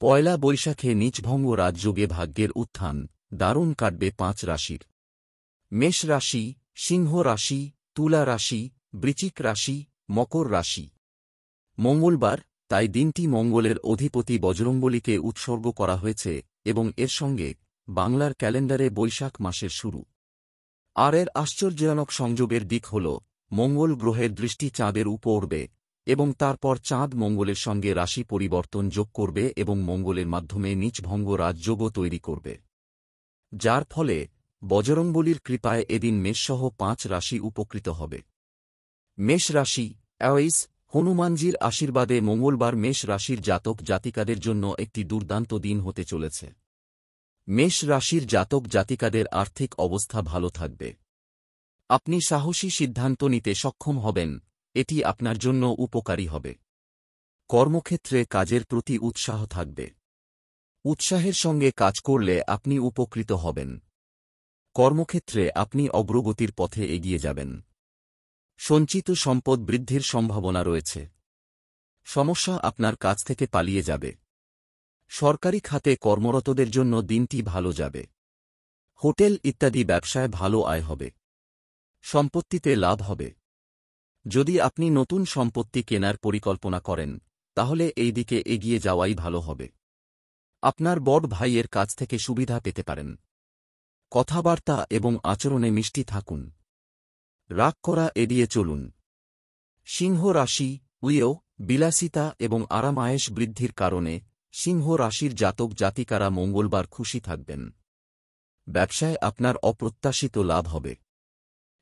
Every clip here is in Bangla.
পয়লা বৈশাখে নীচভঙ্গ রাজযোগে ভাগ্যের উত্থান, দারুণ কাটবে 5 রাশির। মেষ রাশি, সিংহ রাশি, তুলা রাশি, বৃশ্চিক রাশি, মকর রাশি। মঙ্গলবার, তাই দিনটি মঙ্গলের অধিপতি বজরংবলীকে উৎসর্গ করা হয়েছে এবং এর সঙ্গে বাংলার ক্যালেন্ডারে বৈশাখ মাসের শুরু। আর এর আশ্চর্যজনক সংযোগের দিক হল মঙ্গল গ্রহের দৃষ্টি চাঁদের উপর পড়বে এবং তারপর চাঁদ মঙ্গলের সঙ্গে রাশি পরিবর্তন যোগ করবে এবং মঙ্গলের মাধ্যমে নীচভঙ্গ রাজযোগও তৈরি করবে, যার ফলে বজরংবলীর কৃপায় এদিন মেষসহ 5 রাশি উপকৃত হবে। মেষ রাশি, অ্যাওয়াইস হনুমানজির আশীর্বাদে মঙ্গলবার মেষ রাশির জাতক জাতিকাদের জন্য একটি দুর্দান্ত দিন হতে চলেছে। মেষ রাশির জাতক জাতিকাদের আর্থিক অবস্থা ভালো থাকবে। আপনি সাহসী সিদ্ধান্ত নিতে সক্ষম হবেন, এটি আপনার জন্য উপকারী হবে। কর্মক্ষেত্রে কাজের প্রতি উৎসাহ থাকবে। উৎসাহের সঙ্গে কাজ করলে আপনি উপকৃত হবেন। কর্মক্ষেত্রে আপনি অগ্রগতির পথে এগিয়ে যাবেন। সঞ্চিত সম্পদ বৃদ্ধির সম্ভাবনা রয়েছে। সমস্যা আপনার কাছ থেকে পালিয়ে যাবে। সরকারি খাতে কর্মরতদের জন্য দিনটি ভালো যাবে। হোটেল ইত্যাদি ব্যবসায় ভালো আয় হবে। সম্পত্তিতে লাভ হবে। যদি আপনি নতুন সম্পত্তি কেনার পরিকল্পনা করেন, তাহলে এই দিকে এগিয়ে যাওয়াই ভালো হবে। আপনার বড় ভাইয়ের কাছ থেকে সুবিধা পেতে পারেন। কথাবার্তা এবং আচরণে মিষ্টি থাকুন। রাগ করা এড়িয়ে চলুন। সিংহ রাশি, বিলাসিতা এবং আরাম-আয়েশ বৃদ্ধির কারণে সিংহ রাশির জাতক জাতিকারা মঙ্গলবার খুশি থাকবেন। ব্যবসায় আপনার অপ্রত্যাশিত লাভ হবে।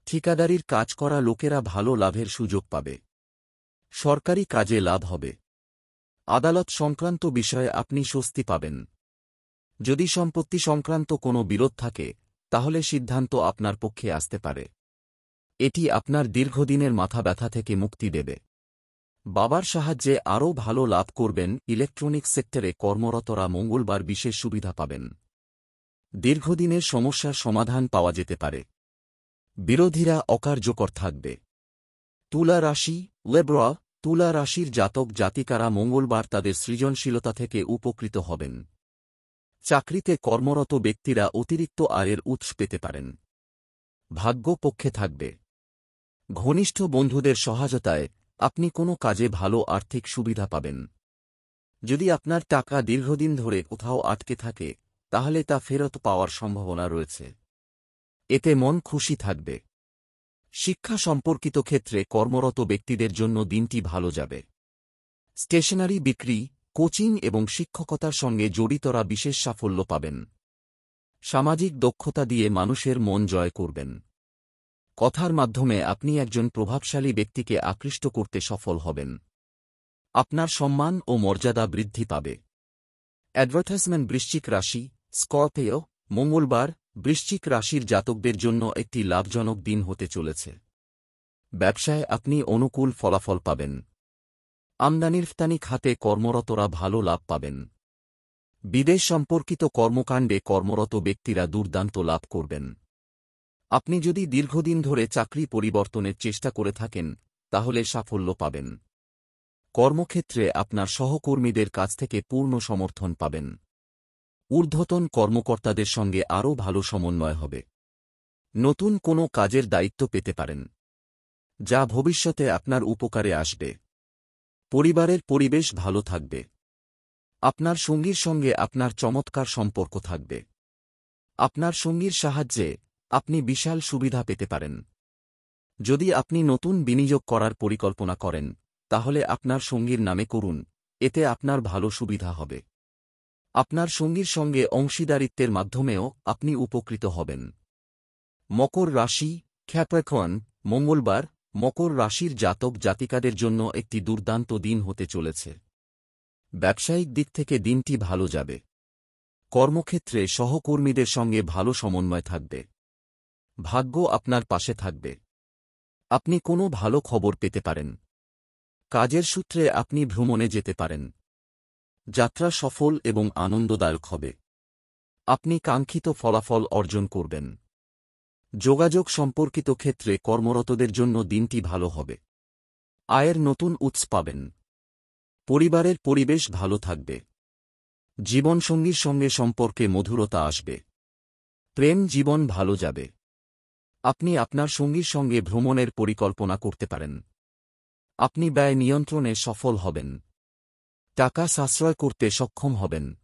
ঠিকাদারির কাজ করা লোকেরা ভালো লাভের সুযোগ পাবে। সরকারি কাজে লাভ হবে। আদালত সংক্রান্ত বিষয়ে আপনি স্বস্তি পাবেন। যদি সম্পত্তি সংক্রান্ত কোনো বিরোধ থাকে, তাহলে সিদ্ধান্ত আপনার পক্ষে আসতে পারে। এটি আপনার দীর্ঘদিনের মাথা ব্যথা থেকে মুক্তি দেবে। বাবার সাহায্যে আরও ভালো লাভ করবেন। ইলেকট্রনিক্স সেক্টরে কর্মরতরা মঙ্গলবার বিশেষ সুবিধা পাবেন। দীর্ঘদিনের সমস্যার সমাধান পাওয়া যেতে পারে। বিরোধীরা অকার্যকর থাকবে। তুলা রাশি, তুলা রাশির জাতক জাতিকারা মঙ্গলবার তাদের সৃজনশীলতা থেকে উপকৃত হবেন। চাকরিতে কর্মরত ব্যক্তিরা অতিরিক্ত আয়ের উৎস পেতে পারেন। ভাগ্য পক্ষে থাকবে। ঘনিষ্ঠ বন্ধুদের সহায়তায় আপনি কোনো কাজে ভালো আর্থিক সুবিধা পাবেন। যদি আপনার টাকা দীর্ঘদিন ধরে কোথাও আটকে থাকে, তাহলে তা ফেরত পাওয়ার সম্ভাবনা রয়েছে। এতে মন খুশি থাকবে। শিক্ষা সম্পর্কিত ক্ষেত্রে কর্মরত ব্যক্তিদের জন্য দিনটি ভালো যাবে। স্টেশনারি বিক্রি, কোচিং এবং শিক্ষকতার সঙ্গে জড়িতরা বিশেষ সাফল্য পাবেন। সামাজিক দক্ষতা দিয়ে মানুষের মন জয় করবেন। কথার মাধ্যমে আপনি একজন প্রভাবশালী ব্যক্তিকে আকৃষ্ট করতে সফল হবেন। আপনার সম্মান ও মর্যাদা বৃদ্ধি পাবে। অ্যাডভার্টাইজমেন্ট বৃশ্চিক রাশি, স্করপিও, মঙ্গলবার বৃশ্চিক রাশির জাতকদের জন্য একটি লাভজনক দিন হতে চলেছে। ব্যবসায় আপনি অনুকূল ফলাফল পাবেন। আমদানি-রপ্তানি খাতে কর্মরতরা ভালো লাভ পাবেন। বিদেশ সম্পর্কিত কর্মকাণ্ডে কর্মরত ব্যক্তিরা দুর্দান্ত লাভ করবেন। আপনি যদি দীর্ঘদিন ধরে চাকরি পরিবর্তনের চেষ্টা করে থাকেন, তাহলে সাফল্য পাবেন। কর্মক্ষেত্রে আপনার সহকর্মীদের কাছ থেকে পূর্ণ সমর্থন পাবেন। ঊর্ধ্বতন কর্মকর্তাদের সঙ্গে আরও ভালো সমন্বয় হবে। নতুন কোনো কাজের দায়িত্ব পেতে পারেন, যা ভবিষ্যতে আপনার উপকারে আসবে। পরিবারের পরিবেশ ভালো থাকবে। আপনার সঙ্গীর সঙ্গে আপনার চমৎকার সম্পর্ক থাকবে। আপনার সঙ্গীর সাহায্যে আপনি বিশাল সুবিধা পেতে পারেন। যদি আপনি নতুন বিনিয়োগ করার পরিকল্পনা করেন, তাহলে আপনার সঙ্গীর নামে করুন, এতে আপনার ভালো সুবিধা হবে। আপনার সঙ্গীর সঙ্গে অংশীদারিত্বের মাধ্যমেও আপনি উপকৃত হবেন। মকর রাশি, ক্যাপ্রিকর্ন, মঙ্গলবার মকর রাশির জাতক জাতিকাদের জন্য একটি দুর্দান্ত দিন হতে চলেছে। ব্যবসায়িক দিক থেকে দিনটি ভালো যাবে। কর্মক্ষেত্রে সহকর্মীদের সঙ্গে ভালো সমন্বয় থাকবে। ভাগ্য আপনার পাশে থাকবে। আপনি কোনো ভালো খবর পেতে পারেন। কাজের সূত্রে আপনি ভ্রমণে যেতে পারেন। যাত্রা সফল এবং আনন্দদায়ক হবে। আপনি কাঙ্ক্ষিত ফলাফল অর্জন করবেন। যোগাযোগ সম্পর্কিত ক্ষেত্রে কর্মরতদের জন্য দিনটি ভালো হবে। আয়ের নতুন উৎস পাবেন। পরিবারের পরিবেশ ভালো থাকবে। জীবনসঙ্গীর সঙ্গে সম্পর্কে মধুরতা আসবে। প্রেম জীবন ভালো যাবে। আপনি আপনার সঙ্গীর সঙ্গে ভ্রমণের পরিকল্পনা করতে পারেন। আপনি ব্যয় নিয়ন্ত্রণে সফল হবেন। টাকা সাশ্রয় করতে সক্ষম হবেন।